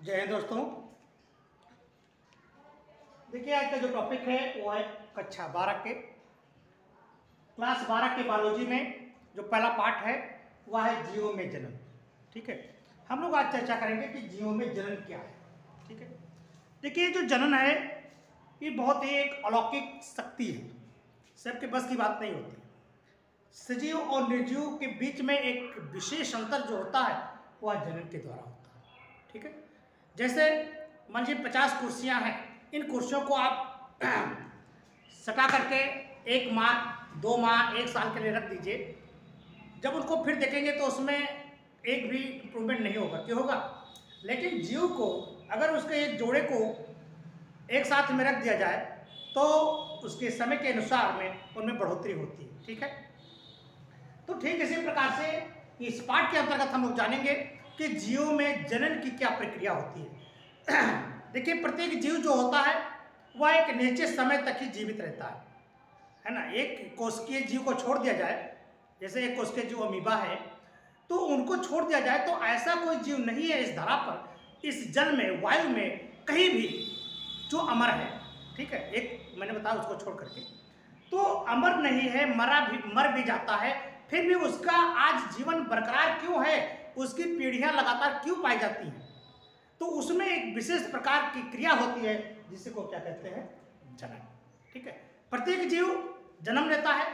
जय हिंद दोस्तों। देखिए, आज का जो टॉपिक है वो है कक्षा 12 के क्लास 12 के बायोलॉजी में जो पहला पार्ट है वह है जीवों में जन्म। ठीक है, हम लोग आज चर्चा करेंगे कि जीवों में जनन क्या है। ठीक है, देखिए, जो जनन है ये बहुत ही एक अलौकिक शक्ति है, सबके बस की बात नहीं होती। सजीव और निर्जीव के बीच में एक विशेष अंतर जो होता है वह जनन के द्वारा होता है। ठीक है, जैसे मान लीजिए 50 कुर्सियां हैं, इन कुर्सियों को आप सटा करके 1 माह 2 माह 1 साल के लिए रख दीजिए। जब उनको फिर देखेंगे तो उसमें एक भी इम्प्रूवमेंट नहीं होगा। क्यों होगा? लेकिन जीव को अगर उसके एक जोड़े को एक साथ में रख दिया जाए तो उसके समय के अनुसार में उनमें बढ़ोतरी होती है। ठीक है, तो ठीक इसी प्रकार से इस पाठ के अंतर्गत हम लोग जानेंगे कि जीवों में जनन की क्या प्रक्रिया होती है। देखिए, प्रत्येक जीव जो होता है वह एक निश्चित समय तक ही जीवित रहता है ना। एक कोशिकीय जीव को छोड़ दिया जाए, जैसे एक कोशिकीय जीव अमीबा है, तो उनको छोड़ दिया जाए तो ऐसा कोई जीव नहीं है इस धरा पर, इस जल में, वायु में, कहीं भी जो अमर है। ठीक है, एक मैंने बताया उसको छोड़ करके तो अमर नहीं है, मर भी जाता है, फिर भी उसका आज जीवन बरकरार क्यों है, उसकी पीढ़ियां लगातार क्यों पाई जाती हैं? तो उसमें एक विशेष प्रकार की क्रिया होती है जिसे को क्या कहते हैं? जनन। ठीक है, प्रत्येक जीव जन्म लेता है,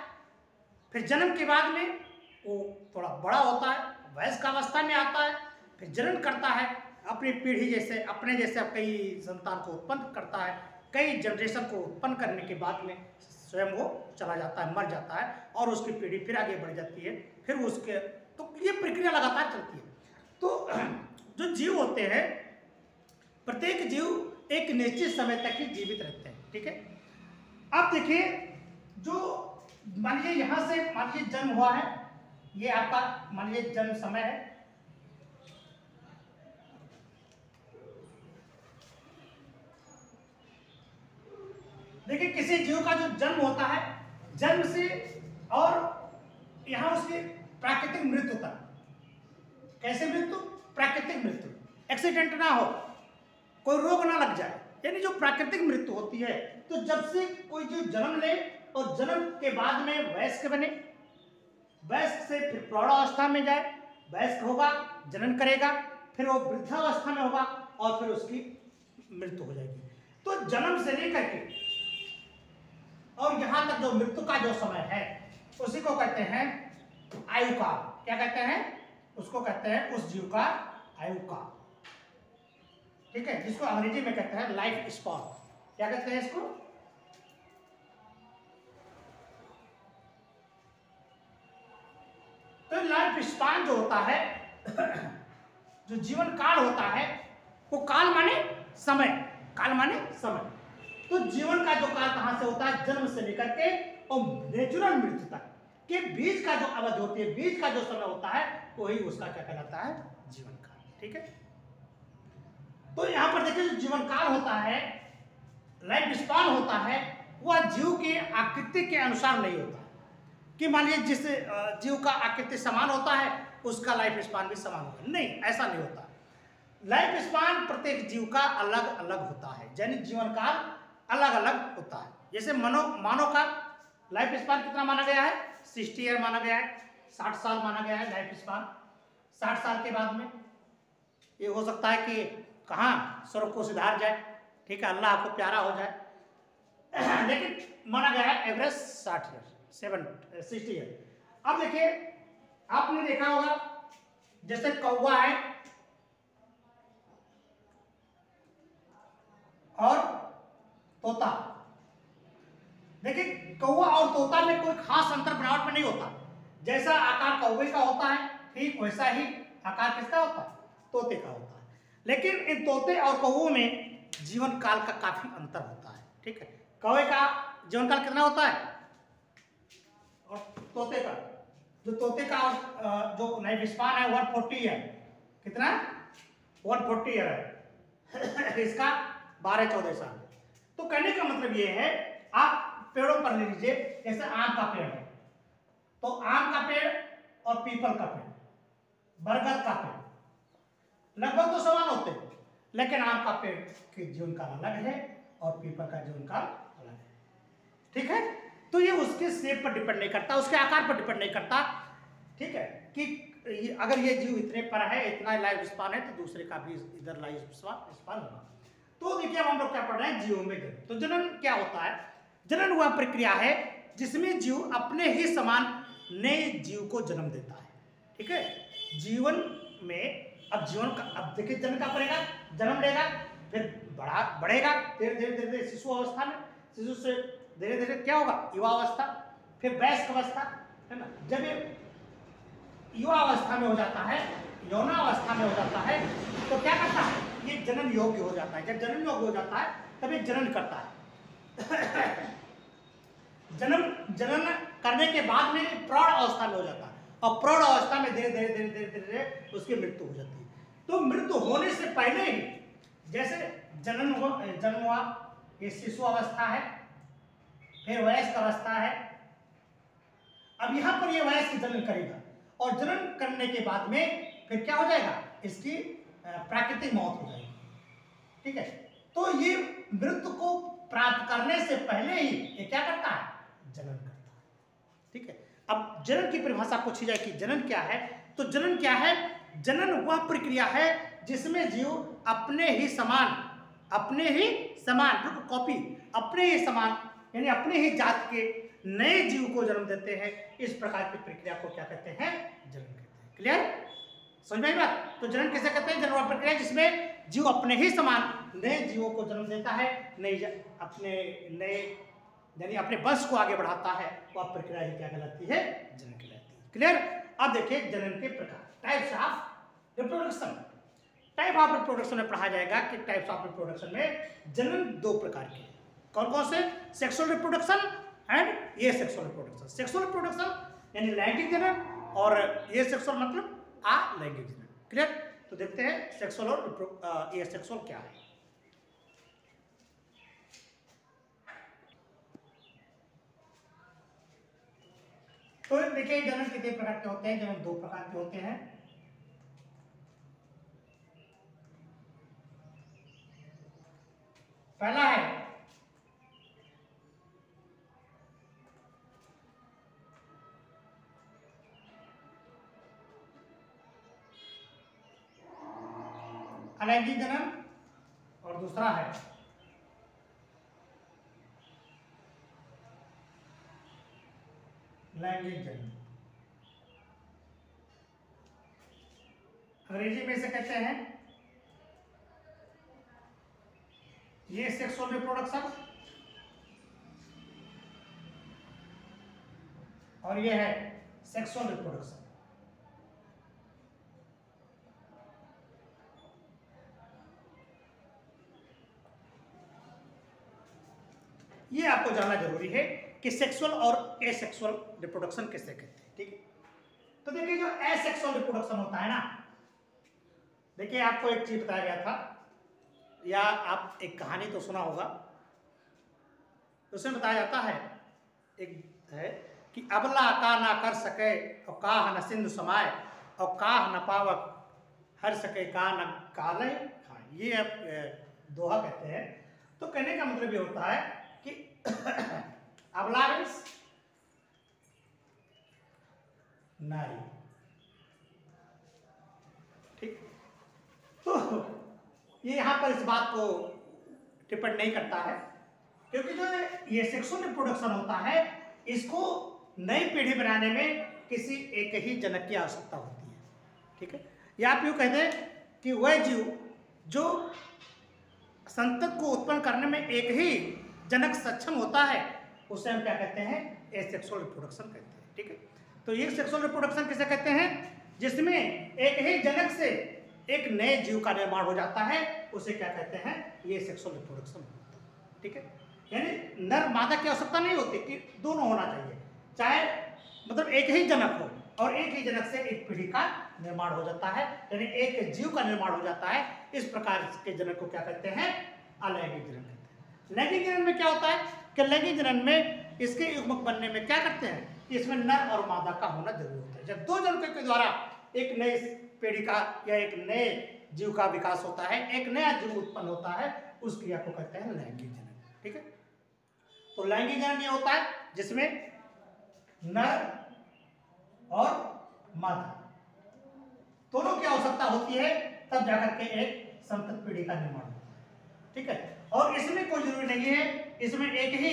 फिर जन्म के बाद में वो थोड़ा बड़ा होता है, वयस्क अवस्था में आता है, फिर जनन करता है, अपनी पीढ़ी जैसे अपने जैसे कई संतान को उत्पन्न करता है, कई जनरेशन को उत्पन्न करने के बाद में स्वयं वो चला जाता है, मर जाता है और उसकी पीढ़ी फिर आगे बढ़ जाती है, फिर उसके तो ये प्रक्रिया लगातार चलती है। तो जो जीव होते हैं, प्रत्येक जीव एक निश्चित समय तक ही जीवित रहते हैं। ठीक है, अब देखिए, जो मान लीजिए यहां से मान लीजिए जन्म हुआ है, ये आपका मान लीजिए जन्म समय है। देखिए, किसी जीव का जो जन्म होता है, जन्म से और यहां उसकी प्राकृतिक मृत्यु तक। कैसे मृत्यु? प्राकृतिक मृत्यु, एक्सीडेंट ना हो, कोई रोग ना लग जाए, यानी जो प्राकृतिक मृत्यु होती है। तो जब से कोई जीव जन्म ले और जन्म के बाद में वयस्क बने, वयस्क से फिर प्रौढ़ावस्था में जाए, वयस्क होगा, जनन करेगा, फिर वो वृद्धावस्था में होगा और फिर उसकी मृत्यु हो जाएगी। तो जन्म से लेकर के और यहां तक जो मृत्यु का जो समय है उसी को कहते हैं आयु काल। क्या कहते हैं? उसको कहते हैं उस जीव का आयु काल। ठीक है, जिसको अंग्रेजी में कहते हैं लाइफ स्पैन। क्या कहते हैं इसको? तो लाइफ स्पैन जो होता है, जो जीवन काल होता है, वो काल माने समय, काल माने समय। तो जीवन का जो काल कहां से होता है? जन्म से लेकर के और नेचुरल मृत्यु तक के बीच का जो अवधि होती है, बीच का जो समय होता है, वही उसका क्या कहलाता है? जीवन काल। ठीक है, तो यहां पर देखिए, जो जीवन काल होता है, लाइफ स्पैन होता है, वह जीव की आकृति के अनुसार नहीं होता कि मान लीजिए जिस जीव का आकृति समान होता है उसका लाइफ स्पैन भी समान होगा, नहीं, ऐसा नहीं होता। लाइफ स्पैन प्रत्येक जीव का अलग अलग होता है, यानी जीवन काल अलग अलग होता है। जैसे मानव का लाइफ स्पैन कितना माना गया है? 60 ईयर माना गया है, 60 साल माना गया है लाइफ स्पैन। 60 साल के बाद में ये हो सकता है कि कहाँ स्वर्ग को सुधार जाए, ठीक है, अल्लाह आपको प्यारा हो जाए, लेकिन माना गया है एवरेज 60 ईयर, 60 ईयर। अब देखिए, आपने देखा होगा जैसे कौवा है और तोता। देखिए, कौवा और तोता में कोई खास अंतर बनावट में नहीं होता। जैसा आकार कौवे का होता है, ठीक वैसा ही आकार किसका होता है? तोते का होता है। लेकिन इन तोते और कौवों में जीवन काल का काफी अंतर होता है। ठीक है, कौवे का जीवन काल कितना होता है और तोते का, जो तोते का जो लाइफ स्पैन है 140 है। कितना? 140 ईयर है। इसका 12-14 साल। तो कहने का मतलब ये है, आप पेड़ों पर ले लीजिए, जैसे आम का पेड़ है, तो आम का पेड़ और पीपल का पेड़, बरगद का पेड़ लगभग तो समान होते हैं, लेकिन आम का पेड़ के जीवन काल अलग है और पीपल का जीवन काल अलग है। ठीक है, तो ये उसके शेप पर डिपेंड नहीं करता, उसके आकार पर डिपेंड नहीं करता। ठीक है, कि अगर ये जीव इतने पर है, इतना लाइफ स्पान है, तो दूसरे का भी इधर लाइफ स्पान होगा। तो देखिए अब हम लोग क्या पढ़ रहे हैं, जीवों में जनन। तो जनन क्या होता है? जनन वह प्रक्रिया है जिसमें जीव अपने ही समान नए जीव को जन्म देता है। ठीक है, जीवन में अब जीवन का, अब देखिए जन्म का करेगा, जन्म लेगा, फिर बढ़ेगा धीरे धीरे धीरे धीरे शिशु अवस्था में, शिशु से धीरे धीरे क्या होगा, युवा अवस्था, फिर वयस्क अवस्था, है ना। जब ये युवा अवस्था में हो जाता है, यौनावस्था में हो जाता है, तो क्या करता है, ये जनन योग्य हो जाता है। जब जनन योग्य हो जाता है तब ये जनन करता है। जनन करने के बाद में प्रौढ़ अवस्था में हो जाता है, और प्रौढ़ अवस्था में धीरे धीरे धीरे धीरे धीरे उसकी मृत्यु हो जाती है। तो मृत्यु होने से पहले ही, जैसे जन्म हुआ, ये शिशु अवस्था है, फिर वयस्क अवस्था है। अब यहां पर ये वयस्क जनन करेगा, और जनन करने के बाद में फिर क्या हो जाएगा, इसकी प्राकृतिक मौत हो जाएगी। ठीक है, तो ये मृत्यु को प्राप्त करने से पहले ही ये क्या करता है, जनन करता है। ठीक है, अब जनन की परिभाषा पूछी जाए कि जनन क्या है, तो जनन क्या है, जनन वह प्रक्रिया है जिसमें जीव अपने ही समान कॉपी, अपने ही समान यानी अपने ही जात के नए जीव को जन्म देते हैं। इस प्रकार की प्रक्रिया को क्या कहते हैं, जनन कहते हैं। क्लियर, समझ में आई बात? तो जनन किसे कहते हैं, जनन वह प्रक्रिया जिसमें जीव अपने ही समान नए जीवों को जन्म देता है, यानी अपने वंश को आगे बढ़ाता है, वह प्रक्रिया ही क्या कहलाती है, जनन कहलाती है। क्लियर। अब देखिए जनन के प्रकार, types of reproduction. Type of reproduction में पढ़ा जाएगा कि टाइप्स ऑफ रिप्रोडक्शन में जनन दो प्रकार के, कौन कौन से, सेक्सुअल रिप्रोडक्शन एंड ये सेक्सुअल रिप्रोडक्शन। सेक्सुअल रिप्रोडक्शन यानी लैंगिक जनन, और ये सेक्सुअल मतलब अलैंगिक जनन। क्लियर। तो देखते हैं सेक्सुअल और ये सेक्सुअल क्या है। तो देखिए जनन कितने प्रकार के होते हैं, जनन दो प्रकार के होते हैं। पहला है अलैंगिक जनन, और दूसरा है लैंगिक जनन। अंग्रेजी में इसे कहते हैं ये सेक्सुअल रिप्रोडक्शन, और ये है सेक्सुअल रिप्रोडक्शन। ये आपको जानना जरूरी है कि सेक्सुअल और एसेक्सुअल रिप्रोडक्शन किसे कहते हैं। ठीक है, तो देखिए जो एसेक्सुअल रिप्रोडक्शन होता है ना, देखिए आपको एक चीज बताया गया था, या आप एक कहानी तो सुना होगा, उसमें बताया जाता है, एक है कि अबला का ना कर सके और काह न सिंधु समाए और काह न पावक हर सके का न काले खाए, ये आप दोहा कहते हैं। तो कहने का मतलब ये होता है कि अबला मीन्स नारी। ठीक, तो ये यहां पर इस बात को टिप्पणी नहीं करता है, क्योंकि जो ये सेक्सुअल रिप्रोडक्शन होता है, इसको नई पीढ़ी बनाने में किसी एक ही जनक की आवश्यकता होती है। ठीक है, या आप यूं कह दें कि वह जीव जो संतत को उत्पन्न करने में एक ही जनक सक्षम होता है, उसे हम क्या कहते हैं, एसेक्सुअल रिप्रोडक्शन कहते हैं। ठीक है, तो ये सेक्सुअल रिप्रोडक्शन किसे कहते हैं, जिसमें एक ही जनक से एक नए जीव का निर्माण हो जाता है, उसे क्या कहते हैं, ये सेक्सुअल रिप्रोडक्शन होता है। ठीक है, यानी नर मादा की आवश्यकता नहीं होती कि दोनों होना चाहिए, चाहे मतलब एक ही जनक हो, और एक ही जनक से एक पीढ़ी का निर्माण हो जाता है, यानी एक जीव का निर्माण हो जाता है। इस प्रकार के जनक को क्या कहते हैं, अलैंगिक जनन कहते हैं। लैंगिक जनन में क्या होता है कि लैंगिक जनन में इसके युग्मक बनने में क्या करते हैं, इसमें नर और मादा का होना जरूरी होता है। जब दो जनकों के द्वारा एक नई पीढ़ी का या एक नए जीव का विकास होता है, एक नया जीव उत्पन्न होता है, उस क्रिया को कहते हैं लैंगिक जनन। ठीक है, तो लैंगिक जनन ये होता है जिसमें नर और मादा दोनों की आवश्यकता होती है, तब जाकर के एक संतत पीढ़ी का निर्माण होता है। ठीक है, और इसमें कोई जरूरी नहीं है, इसमें एक ही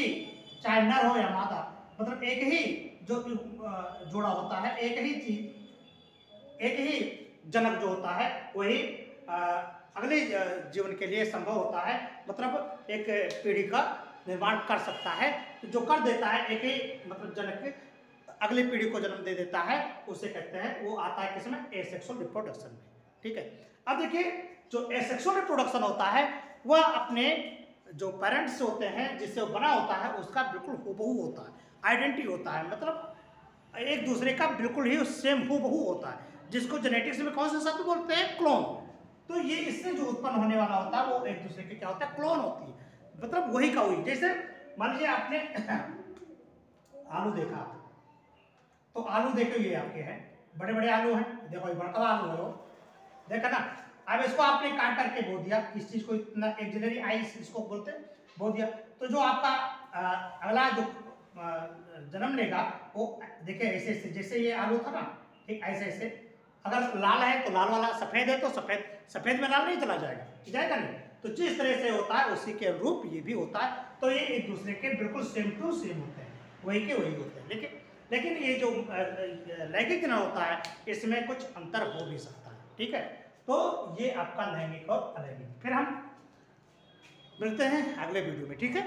चाहे नर हो या मादा, मतलब एक ही जो जोड़ा होता है, एक ही चीज, एक ही जनक जो होता है वही अगले जीवन के लिए संभव होता है, मतलब एक पीढ़ी का निर्माण कर सकता है। तो जो कर देता है एक ही मतलब जनक अगली पीढ़ी को जन्म दे देता है, उसे कहते हैं, वो आता है किसमें, एसेक्सुअल रिप्रोडक्शन में। ठीक है, अब देखिए जो एसेक्सुअल रिप्रोडक्शन होता है वह अपने जो पेरेंट्स होते हैं जिससे वो बना होता है उसका बिल्कुल हूबहू होता है, आइडेंटिटी होता है, मतलब एक दूसरे का बिल्कुल ही सेम हूबहू होता है, जिसको जेनेटिक्स में कौन सा शब्द बोलते हैं, क्लोन। तो ये इससे जो उत्पन्न होने वाला होता है वो एक दूसरे के क्या होता है, क्लोन होती है, मतलब वही का वही। जैसे मान लीजिए आपने आलू देखा, तो आलू देखो ये आपके हैं, बड़े बड़े आलू हैं, देखो ये बड़का आलू है वो, देखा ना। अब इसको आपने काट करके बो दिया, इस चीज को इतना एक्सिलरी आई इसको बोलते हैं, बो दिया, तो जो आपका अगला जो जन्म लेगा वो देखिए ऐसे ऐसे, जैसे ये आलू था ना, ठीक ऐसे ऐसे, अगर लाल है तो लाल वाला, सफेद है तो सफेद, सफेद में लाल नहीं चला जाएगा, जाएगा नहीं। तो जिस तरह से होता है उसी के अनुरूप ये भी होता है, तो ये एक दूसरे के बिल्कुल सेम टू सेम होते हैं, वही के वही होते हैं। लेकिन ये जो लैंगिक जनन होता है इसमें कुछ अंतर हो भी सकता है। ठीक है, तो ये आपका लैंगिक और अलैंगिक। फिर हम मिलते हैं अगले वीडियो में। ठीक है।